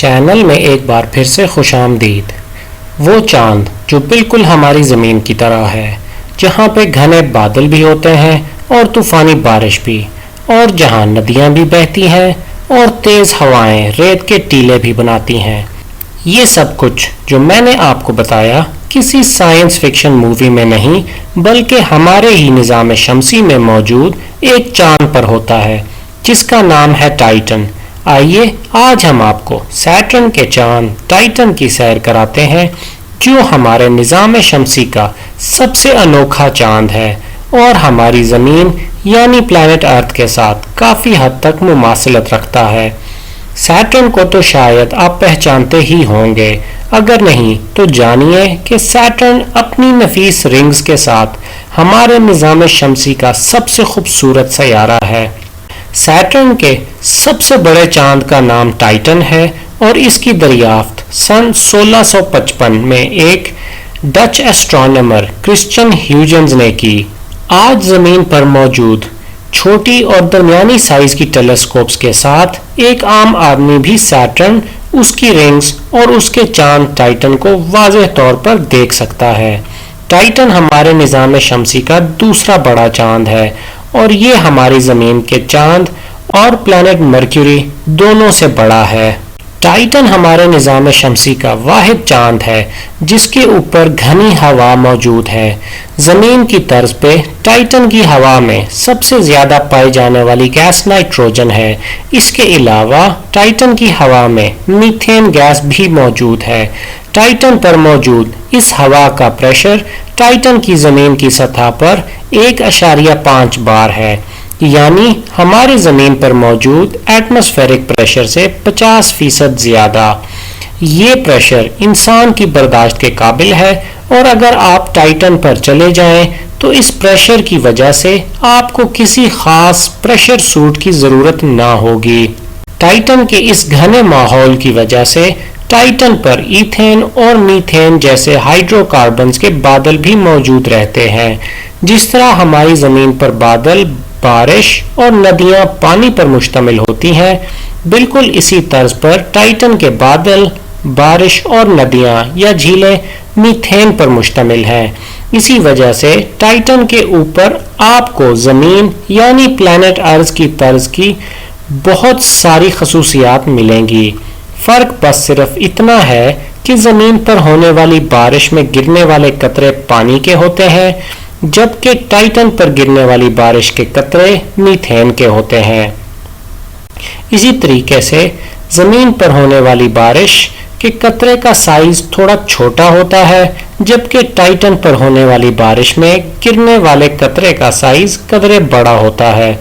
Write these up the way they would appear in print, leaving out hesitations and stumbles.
Channel میں ایک بار پھر سے خوش آمدید۔ وہ چاند جو بالکل ہماری زمین کی طرح ہے، جہاں پہ گھنے بادل بھی ہوتے ہیں اور طوفانی بارش بھی، اور جہاں ندیاں بھی بہتی ہیں اور تیز ہوائیں ریت کے ٹیلے بھی بناتی ہیں۔ یہ سب کچھ جو میں نے آپ کو بتایا کسی سائنس فکشن مووی میں نہیں، بلکہ ہمارے ہی نظام شمسی میں موجود ایک چاند پر ہوتا ہے جس کا نام ہے ٹائٹن۔ آئیے آج ہم آپ کو سیٹرن کے چاند ٹائٹن کی سیر کراتے ہیں، جو ہمارے نظام شمسی کا سب سے انوکھا چاند ہے اور ہماری زمین یعنی پلانٹ ارتھ کے ساتھ کافی حد تک مماثلت رکھتا ہے۔ سیٹرن کو تو شاید آپ پہچانتے ہی ہوں گے، اگر نہیں تو جانیے کہ سیٹرن اپنی نفیس رنگز کے ساتھ ہمارے نظام شمسی کا سب سے خوبصورت سیارہ ہے۔ سیٹرن کے سب سے بڑے چاند کا نام ٹائٹن ہے اور اس کی دریافت سن 1655 میں ایک ڈچ ایسٹرونامر کرسچن ہیوجنز نے کی۔ آج زمین پر موجود چھوٹی اور درمیانی سائز کی ٹیلیسکوپس کے ساتھ ایک عام آدمی بھی سیٹرن، اس کی رنگز اور اس کے چاند ٹائٹن کو واضح طور پر دیکھ سکتا ہے۔ ٹائٹن ہمارے نظام شمسی کا دوسرا بڑا چاند ہے اور یہ ہماری زمین کے چاند اور پلانٹ مرکیوری دونوں سے بڑا ہے۔ ٹائٹن ہمارے نظام شمسی کا واحد چاند ہے جس کے اوپر گھنی ہوا موجود ہے۔ زمین کی طرز پہ ٹائٹن کی ہوا میں سب سے زیادہ پائی جانے والی گیس نائٹروجن ہے۔ اس کے علاوہ ٹائٹن کی ہوا میں میتھین گیس بھی موجود ہے۔ ٹائٹن پر موجود اس ہوا کا پریشر ٹائٹن کی زمین کی سطح پر 1.5 بار ہے، یعنی ہماری زمین پر موجود ایٹماسفیرک پریشر سے 50% زیادہ۔ یہ پریشر انسان کی برداشت کے قابل ہے اور اگر آپ ٹائٹن پر چلے جائیں تو اس پریشر کی وجہ سے آپ کو کسی خاص پریشر سوٹ کی ضرورت نہ ہوگی۔ ٹائٹن کے اس گھنے ماحول کی وجہ سے ٹائٹن پر ایتھین اور میتھین جیسے ہائیڈرو کاربنز کے بادل بھی موجود رہتے ہیں۔ جس طرح ہماری زمین پر بادل، بارش اور ندیاں پانی پر مشتمل ہوتی ہیں، بالکل اسی طرز پر ٹائٹن کے بادل، بارش اور ندیاں یا جھیلیں میتھین پر مشتمل ہیں۔ اسی وجہ سے ٹائٹن کے اوپر آپ کو زمین یعنی پلانٹ ارتھ کی طرز کی بہت ساری خصوصیات ملیں گی۔ فرق بس صرف اتنا ہے کہ زمین پر ہونے والی بارش میں گرنے والے قطرے پانی کے ہوتے ہیں، جبکہ ٹائٹن پر گرنے والی بارش کے قطرے میتھین کے ہوتے ہیں۔ اسی طریقے سے زمین پر ہونے والی بارش کے قطرے کا سائز تھوڑا چھوٹا ہوتا ہے، جبکہ ٹائٹن پر ہونے والی بارش میں گرنے والے قطرے کا سائز قدرے بڑا ہوتا ہے۔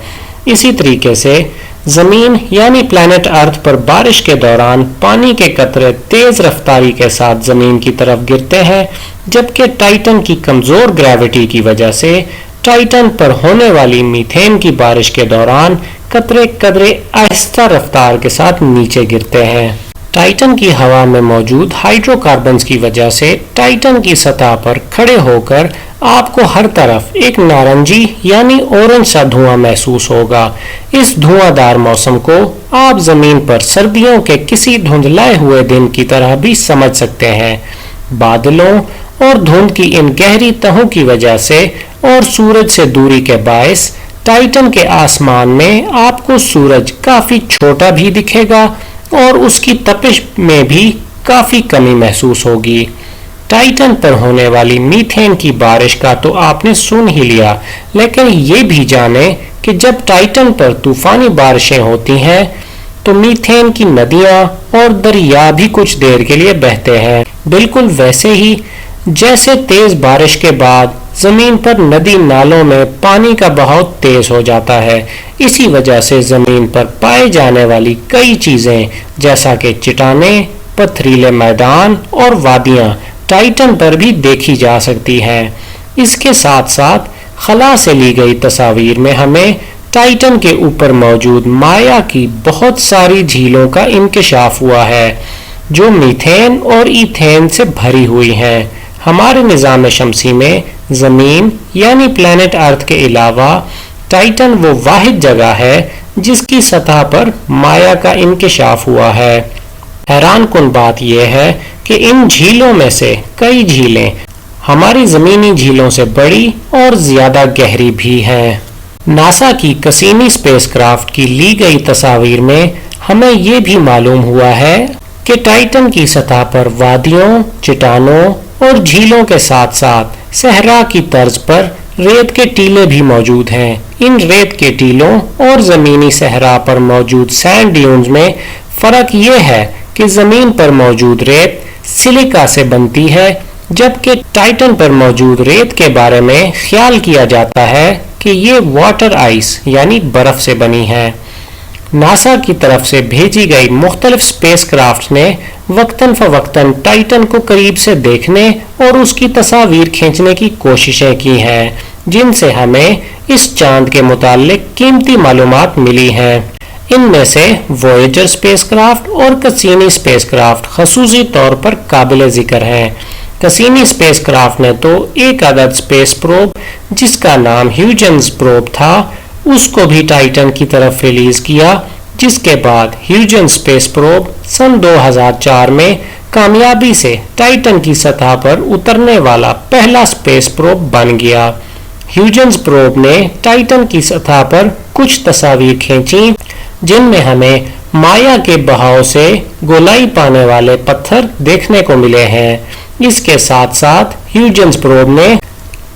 اسی طریقے سے زمین یعنی پلانٹ ارتھ پر بارش کے دوران پانی کے قطرے تیز رفتاری کے ساتھ زمین کی طرف گرتے ہیں، جبکہ ٹائٹن کی کمزور گریوٹی کی وجہ سے ٹائٹن پر ہونے والی میتھین کی بارش کے دوران قطرے آہستہ رفتار کے ساتھ نیچے گرتے ہیں۔ ٹائٹن کی ہوا میں موجود ہائیڈرو کاربنز کی وجہ سے ٹائٹن کی سطح پر کھڑے ہو کر آپ کو ہر طرف ایک نارنجی یعنی اورنج سا دھواں محسوس ہوگا۔ اس دھواں دار موسم کو آپ زمین پر سردیوں کے کسی دھندلائے ہوئے دن کی طرح بھی سمجھ سکتے ہیں۔ بادلوں اور دھند کی ان گہری تہوں کی وجہ سے اور سورج سے دوری کے باعث ٹائٹن کے آسمان میں آپ کو سورج کافی چھوٹا بھی دکھے گا اور اس کی تپش میں بھی کافی کمی محسوس ہوگی۔ ٹائٹن پر ہونے والی میتھین کی بارش کا تو آپ نے سن ہی لیا، لیکن یہ بھی جانیں کہ جب ٹائٹن پر طوفانی بارشیں ہوتی ہیں تو میتھین کی ندیاں اور دریا بھی کچھ دیر کے لیے بہتے ہیں، بالکل ویسے ہی جیسے تیز بارش کے بعد زمین پر ندی نالوں میں پانی کا بہاؤ تیز ہو جاتا ہے۔ اسی وجہ سے زمین پر پائے جانے والی کئی چیزیں جیسا کہ چٹانیں، پتھریلے میدان اور وادیاں ٹائٹن پر بھی دیکھی جا سکتی ہیں۔ اس کے ساتھ ساتھ خلا سے لی گئی تصاویر میں ہمیں ٹائٹن کے اوپر موجود مایا کی بہت ساری جھیلوں کا انکشاف ہوا ہے جو میتھین اور ایتھین سے بھری ہوئی ہیں۔ ہمارے نظام شمسی میں زمین یعنی پلانٹ ارتھ کے علاوہ ٹائٹن وہ واحد جگہ ہے جس کی سطح پر مایا کا انکشاف ہوا ہے۔ حیران کن بات یہ ہے کہ ان جھیلوں میں سے کئی جھیلیں ہماری زمینی جھیلوں سے بڑی اور زیادہ گہری بھی ہیں۔ ناسا کی کسینی اسپیس کرافٹ کی لی گئی تصاویر میں ہمیں یہ بھی معلوم ہوا ہے کہ ٹائٹن کی سطح پر وادیوں، چٹانوں اور جھیلوں کے ساتھ ساتھ صحرا کی طرز پر ریت کے ٹیلے بھی موجود ہیں۔ ان ریت کے ٹیلوں اور زمینی صحرا پر موجود سینڈ ڈیونز میں فرق یہ ہے کہ زمین پر موجود ریت سلیکا سے بنتی ہے، جبکہ ٹائٹن پر موجود ریت کے بارے میں خیال کیا جاتا ہے کہ یہ واٹر آئس یعنی برف سے بنی ہے۔ ناسا کی طرف سے بھیجی گئی مختلف اسپیس کرافٹ نے وقتاً فوقتاً ٹائٹن کو قریب سے دیکھنے اور اس کی تصاویر کھینچنے کی کوششیں کی ہیں، جن سے ہمیں اس چاند کے متعلق قیمتی معلومات ملی ہیں۔ ان میں سے وویجر اسپیس کرافٹ اور کسینی اسپیس کرافٹ خصوصی طور پر قابل ذکر ہیں۔ کسینی اسپیس کرافٹ نے تو ایک عدد اسپیس پروب جس کا نام ہیوجنز پروب تھا اس کو بھی ٹائٹن کی طرف ریلیز کیا، جس کے بعد ہیوجن اسپیس پروب سن 2004 میں کامیابی سے ٹائٹن کی سطح پر اترنے والا پہلا اسپیس پروب بن گیا۔ ہیوجنز پروب نے ٹائٹن کی سطح پر کچھ تصاویر کھینچی جن میں ہمیں مایا کے بہاؤ سے گولائی پانے والے پتھر دیکھنے کو ملے ہیں۔ اس کے ساتھ ساتھ ہیوجنز پروب نے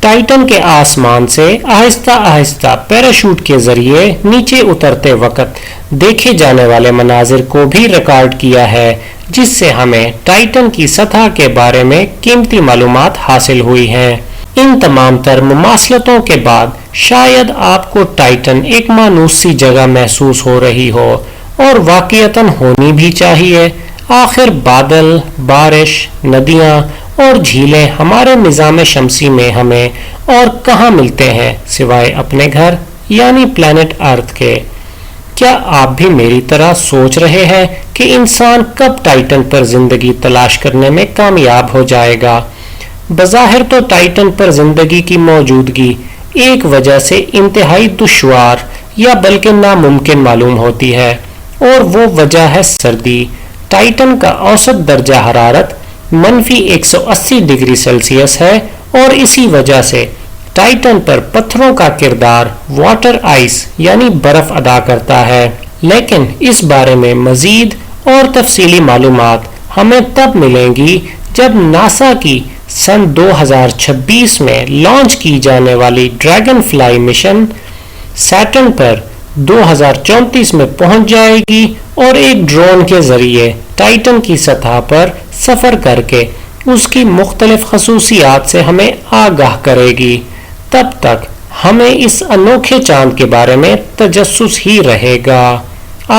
ٹائٹن کے آسمان سے آہستہ آہستہ پیراشوٹ کے ذریعے نیچے اترتے وقت دیکھے جانے والے مناظر کو بھی ریکارڈ کیا ہے، جس سے ہمیں ٹائٹن کی سطح کے بارے میں قیمتی معلومات حاصل ہوئی ہیں۔ ان تمام تر مماثلتوں کے بعد شاید آپ کو ٹائٹن ایک مانوس سی جگہ محسوس ہو رہی ہو، اور واقعتاً ہونی بھی چاہیے۔ آخر بادل، بارش، ندیاں اور جھیلیں ہمارے نظام شمسی میں ہمیں اور کہاں ملتے ہیں سوائے اپنے گھر یعنی پلانٹ ارتھ کے۔ کیا آپ بھی میری طرح سوچ رہے ہیں کہ انسان کب ٹائٹن پر زندگی تلاش کرنے میں کامیاب ہو جائے گا؟ بظاہر تو ٹائٹن پر زندگی کی موجودگی ایک وجہ سے انتہائی دشوار یا بلکہ ناممکن معلوم ہوتی ہے، اور وہ وجہ ہے سردی۔ ٹائٹن کا اوسط درجہ حرارت -180 ڈگری سیلسیس ہے، اور اسی وجہ سے ٹائٹن پر پتھروں کا کردار واٹر آئس یعنی برف ادا کرتا ہے۔ لیکن اس بارے میں مزید اور تفصیلی معلومات ہمیں تب ملیں گی جب ناسا کی سن 2026 میں لانچ کی جانے والی ڈریگن فلائی مشن سیٹرن پر 2034 میں پہنچ جائے گی اور ایک ڈرون کے ذریعے ٹائٹن کی سطح پر سفر کر کے اس کی مختلف خصوصیات سے ہمیں آگاہ کرے گی۔ تب تک ہمیں اس انوکھے چاند کے بارے میں تجسس ہی رہے گا۔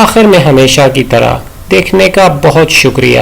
آخر میں ہمیشہ کی طرح دیکھنے کا بہت شکریہ۔